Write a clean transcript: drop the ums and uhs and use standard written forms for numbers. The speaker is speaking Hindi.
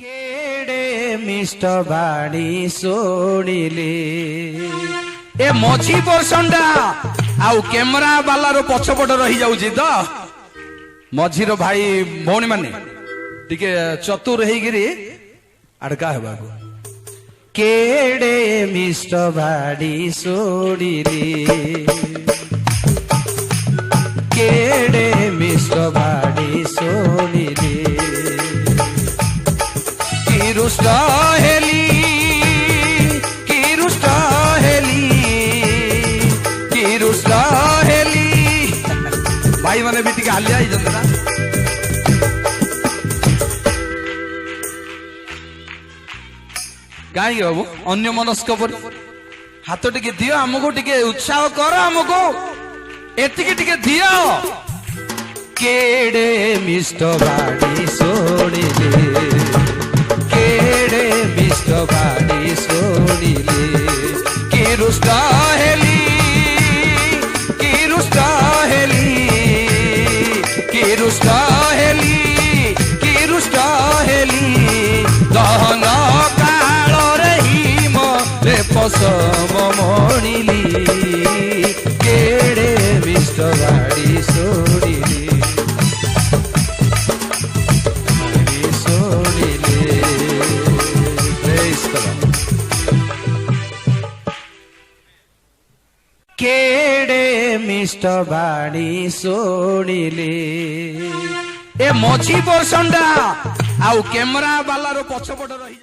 केड़े मिष्ट बाणी शुणिले ए मझी पोर्सन आउ कैमरा वाला रो पछपट रही जाउची तो मझीर भाई भौणी माने टिके चतुर हेगिरी अड़का है बाबू केड़े मिष्ट बाणी शुणिले केड़े मिष्ट बाणी शुणिले रुष्ट हेली की रुष्ट हेली भाई माने भी टिके हालिया ना कहीं बाबू अन्य मनस्क पर हाथ टिके दियो आमको टिके उत्साह कर आमको एतिके टिके दियो केड़े मिष्ट बाणी शुणिले केड़े मिष्ट बाणी शुणिले की रुष्ट हेली की रुष्ट हेली की रुष्ट हेली की रुष्ट हेली दहन काल रही मे पसम मणिली केड़े मिष्ट बाणी शुणिले केड़े मिष्ट बाणी शुणिले ए मझी पोर्सन आउ कैमरा वाला रो पछपट रही